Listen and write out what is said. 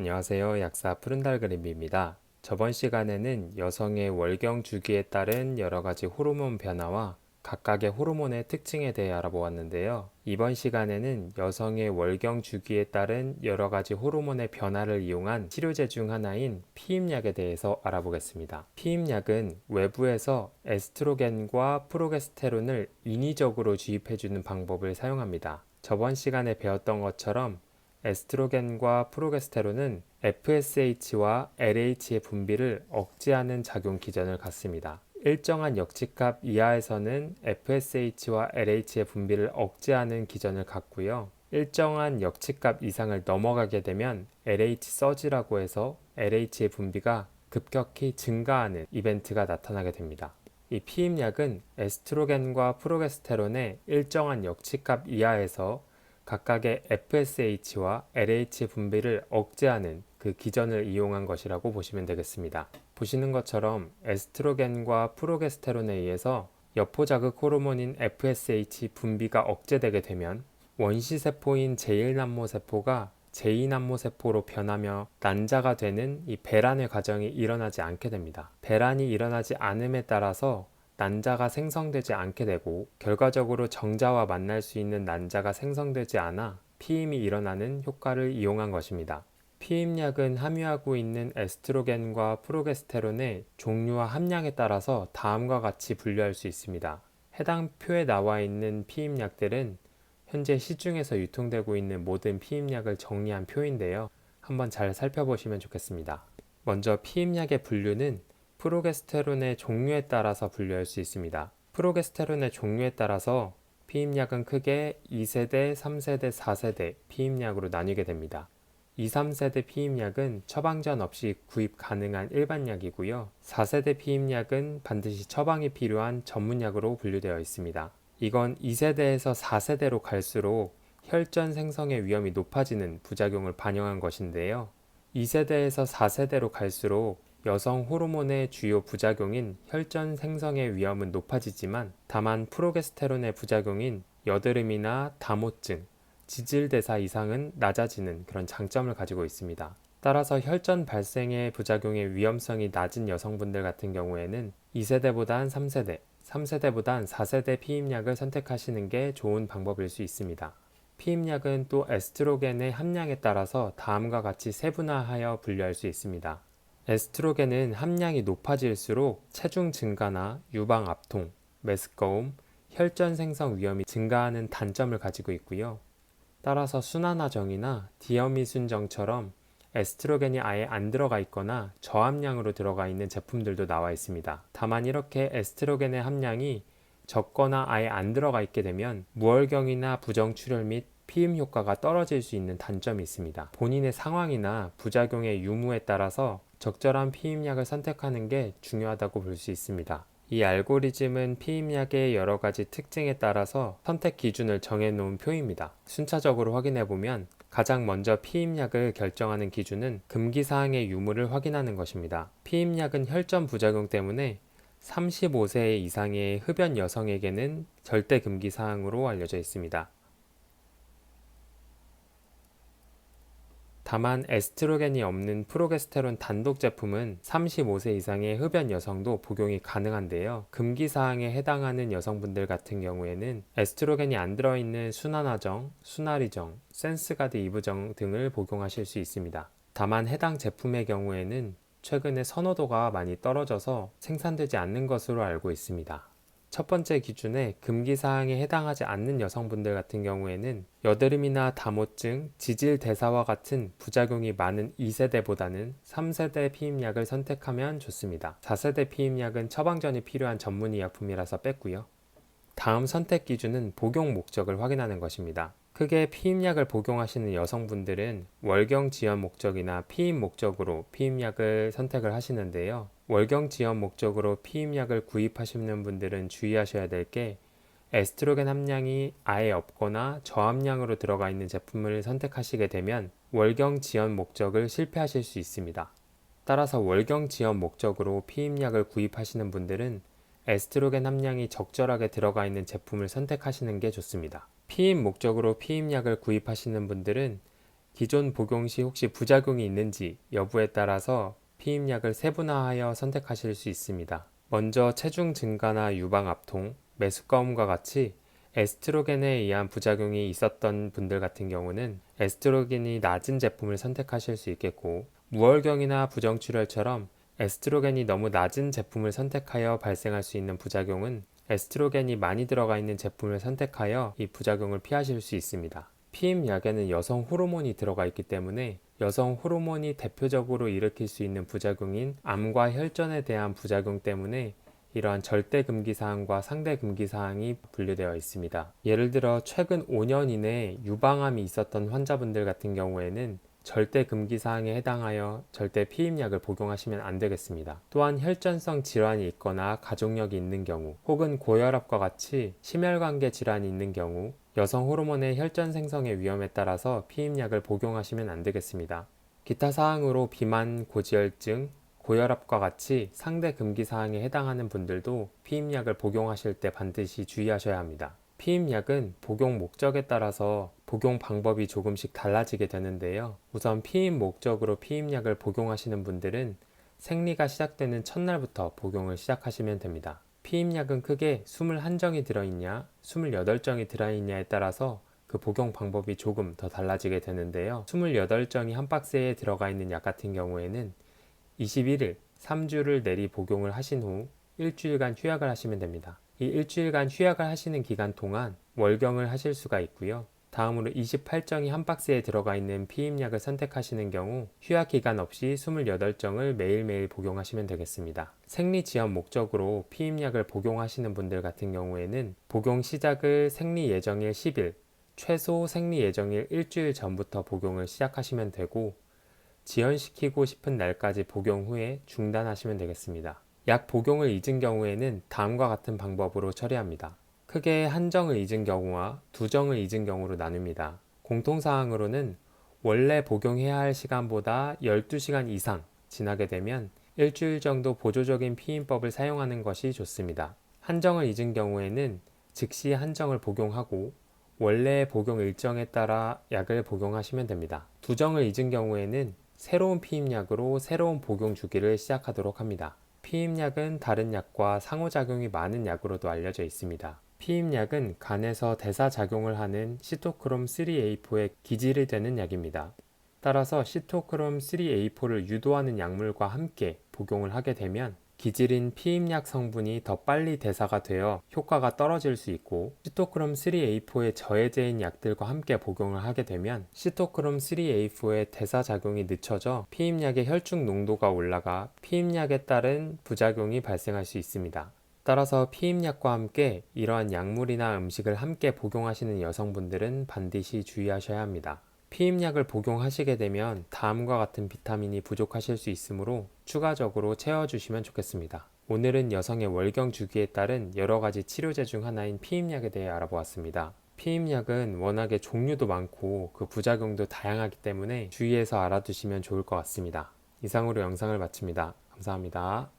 안녕하세요. 약사 푸른달 그림입니다. 저번 시간에는 여성의 월경 주기에 따른 여러 가지 호르몬 변화와 각각의 호르몬의 특징에 대해 알아보았는데요. 이번 시간에는 여성의 월경 주기에 따른 여러 가지 호르몬의 변화를 이용한 치료제 중 하나인 피임약에 대해서 알아보겠습니다. 피임약은 외부에서 에스트로겐과 프로게스테론을 인위적으로 주입해주는 방법을 사용합니다. 저번 시간에 배웠던 것처럼 에스트로겐과 프로게스테론은 FSH와 LH의 분비를 억제하는 작용 기전을 갖습니다. 일정한 역치값 이하에서는 FSH와 LH의 분비를 억제하는 기전을 갖고요. 일정한 역치값 이상을 넘어가게 되면 LH 서지라고 해서 LH의 분비가 급격히 증가하는 이벤트가 나타나게 됩니다. 이 피임약은 에스트로겐과 프로게스테론의 일정한 역치값 이하에서 각각의 FSH와 LH 분비를 억제하는 그 기전을 이용한 것이라고 보시면 되겠습니다. 보시는 것처럼 에스트로겐과 프로게스테론에 의해서 여포자극 호르몬인 FSH 분비가 억제되게 되면 원시세포인 제1남모세포가 제2남모세포로 변하며 난자가 되는 이 배란의 과정이 일어나지 않게 됩니다. 배란이 일어나지 않음에 따라서 난자가 생성되지 않게 되고 결과적으로 정자와 만날 수 있는 난자가 생성되지 않아 피임이 일어나는 효과를 이용한 것입니다. 피임약은 함유하고 있는 에스트로겐과 프로게스테론의 종류와 함량에 따라서 다음과 같이 분류할 수 있습니다. 해당 표에 나와 있는 피임약들은 현재 시중에서 유통되고 있는 모든 피임약을 정리한 표인데요. 한번 잘 살펴보시면 좋겠습니다. 먼저 피임약의 분류는 프로게스테론의 종류에 따라서 분류할 수 있습니다. 프로게스테론의 종류에 따라서 피임약은 크게 2세대, 3세대, 4세대 피임약으로 나뉘게 됩니다. 2, 3세대 피임약은 처방전 없이 구입 가능한 일반약이고요. 4세대 피임약은 반드시 처방이 필요한 전문약으로 분류되어 있습니다. 이건 2세대에서 4세대로 갈수록 혈전 생성의 위험이 높아지는 부작용을 반영한 것인데요. 2세대에서 4세대로 갈수록 여성 호르몬의 주요 부작용인 혈전 생성의 위험은 높아지지만 다만 프로게스테론의 부작용인 여드름이나 다모증, 지질대사 이상은 낮아지는 그런 장점을 가지고 있습니다. 따라서 혈전 발생의 부작용의 위험성이 낮은 여성분들 같은 경우에는 2세대보단 3세대, 3세대보단 4세대 피임약을 선택하시는 게 좋은 방법일 수 있습니다. 피임약은 또 에스트로겐의 함량에 따라서 다음과 같이 세분화하여 분류할 수 있습니다. 에스트로겐은 함량이 높아질수록 체중 증가나 유방 압통, 메스꺼움, 혈전 생성 위험이 증가하는 단점을 가지고 있고요. 따라서 순환화정이나 디어미순정처럼 에스트로겐이 아예 안 들어가 있거나 저함량으로 들어가 있는 제품들도 나와 있습니다. 다만 이렇게 에스트로겐의 함량이 적거나 아예 안 들어가 있게 되면 무월경이나 부정출혈 및 피임 효과가 떨어질 수 있는 단점이 있습니다. 본인의 상황이나 부작용의 유무에 따라서 적절한 피임약을 선택하는 게 중요하다고 볼 수 있습니다. 이 알고리즘은 피임약의 여러 가지 특징에 따라서 선택 기준을 정해놓은 표입니다. 순차적으로 확인해보면 가장 먼저 피임약을 결정하는 기준은 금기사항의 유무를 확인하는 것입니다. 피임약은 혈전 부작용 때문에 35세 이상의 흡연 여성에게는 절대 금기사항으로 알려져 있습니다. 다만 에스트로겐이 없는 프로게스테론 단독 제품은 35세 이상의 흡연 여성도 복용이 가능한데요. 금기사항에 해당하는 여성분들 같은 경우에는 에스트로겐이 안 들어있는 순환화정, 순하리정, 센스가드 이브정 등을 복용하실 수 있습니다. 다만 해당 제품의 경우에는 최근에 선호도가 많이 떨어져서 생산되지 않는 것으로 알고 있습니다. 첫 번째 기준에 금기사항에 해당하지 않는 여성분들 같은 경우에는 여드름이나 다모증, 지질대사와 같은 부작용이 많은 2세대보다는 3세대 피임약을 선택하면 좋습니다. 4세대 피임약은 처방전이 필요한 전문의약품이라서 뺐고요. 다음 선택 기준은 복용 목적을 확인하는 것입니다. 크게 피임약을 복용하시는 여성분들은 월경 지연 목적이나 피임 목적으로 피임약을 선택을 하시는데요. 월경 지연 목적으로 피임약을 구입하시는 분들은 주의하셔야 될 게 에스트로겐 함량이 아예 없거나 저함량으로 들어가 있는 제품을 선택하시게 되면 월경 지연 목적을 실패하실 수 있습니다. 따라서 월경 지연 목적으로 피임약을 구입하시는 분들은 에스트로겐 함량이 적절하게 들어가 있는 제품을 선택하시는 게 좋습니다. 피임 목적으로 피임약을 구입하시는 분들은 기존 복용 시 혹시 부작용이 있는지 여부에 따라서 피임약을 세분화하여 선택하실 수 있습니다. 먼저 체중 증가나 유방 압통, 메스꺼움과 같이 에스트로겐에 의한 부작용이 있었던 분들 같은 경우는 에스트로겐이 낮은 제품을 선택하실 수 있겠고, 무월경이나 부정출혈처럼 에스트로겐이 너무 낮은 제품을 선택하여 발생할 수 있는 부작용은 에스트로겐이 많이 들어가 있는 제품을 선택하여 이 부작용을 피하실 수 있습니다. 피임약에는 여성 호르몬이 들어가 있기 때문에 여성 호르몬이 대표적으로 일으킬 수 있는 부작용인 암과 혈전에 대한 부작용 때문에 이러한 절대 금기 사항과 상대 금기 사항이 분류되어 있습니다. 예를 들어 최근 5년 이내에 유방암이 있었던 환자분들 같은 경우에는 절대 금기 사항에 해당하여 절대 피임약을 복용하시면 안 되겠습니다. 또한 혈전성 질환이 있거나 가족력이 있는 경우, 혹은 고혈압과 같이 심혈관계 질환이 있는 경우, 여성 호르몬의 혈전 생성의 위험에 따라서 피임약을 복용하시면 안 되겠습니다. 기타 사항으로 비만, 고지혈증, 고혈압과 같이 상대 금기 사항에 해당하는 분들도 피임약을 복용하실 때 반드시 주의하셔야 합니다. 피임약은 복용 목적에 따라서 복용 방법이 조금씩 달라지게 되는데요. 우선 피임 목적으로 피임약을 복용하시는 분들은 생리가 시작되는 첫날부터 복용을 시작하시면 됩니다. 피임약은 크게 21정이 들어있냐, 28정이 들어있냐에 따라서 그 복용 방법이 조금 더 달라지게 되는데요. 28정이 한 박스에 들어가 있는 약 같은 경우에는 21일, 3주를 내리 복용을 하신 후 일주일간 휴약을 하시면 됩니다. 이 일주일간 휴약을 하시는 기간 동안 월경을 하실 수가 있고요. 다음으로 28정이 한 박스에 들어가 있는 피임약을 선택하시는 경우 휴약 기간 없이 28정을 매일매일 복용하시면 되겠습니다. 생리 지연 목적으로 피임약을 복용하시는 분들 같은 경우에는 복용 시작을 생리 예정일 10일, 최소 생리 예정일 일주일 전부터 복용을 시작하시면 되고, 지연시키고 싶은 날까지 복용 후에 중단하시면 되겠습니다. 약 복용을 잊은 경우에는 다음과 같은 방법으로 처리합니다. 크게 한 정을 잊은 경우와 두 정을 잊은 경우로 나눕니다. 공통사항으로는 원래 복용해야 할 시간보다 12시간 이상 지나게 되면 일주일 정도 보조적인 피임법을 사용하는 것이 좋습니다. 한 정을 잊은 경우에는 즉시 한 정을 복용하고 원래 복용 일정에 따라 약을 복용하시면 됩니다. 두 정을 잊은 경우에는 새로운 피임약으로 새로운 복용 주기를 시작하도록 합니다. 피임약은 다른 약과 상호작용이 많은 약으로도 알려져 있습니다. 피임약은 간에서 대사작용을 하는 시토크롬 3A4에 기질이 되는 약입니다. 따라서 시토크롬 3A4를 유도하는 약물과 함께 복용을 하게 되면 기질인 피임약 성분이 더 빨리 대사가 되어 효과가 떨어질 수 있고, 시토크롬 3A4의 저해제인 약들과 함께 복용을 하게 되면 시토크롬 3A4의 대사작용이 늦춰져 피임약의 혈중 농도가 올라가 피임약에 따른 부작용이 발생할 수 있습니다. 따라서 피임약과 함께 이러한 약물이나 음식을 함께 복용하시는 여성분들은 반드시 주의하셔야 합니다. 피임약을 복용하시게 되면 다음과 같은 비타민이 부족하실 수 있으므로 추가적으로 채워주시면 좋겠습니다. 오늘은 여성의 월경 주기에 따른 여러가지 치료제 중 하나인 피임약에 대해 알아보았습니다. 피임약은 워낙에 종류도 많고 그 부작용도 다양하기 때문에 주의해서 알아두시면 좋을 것 같습니다. 이상으로 영상을 마칩니다. 감사합니다.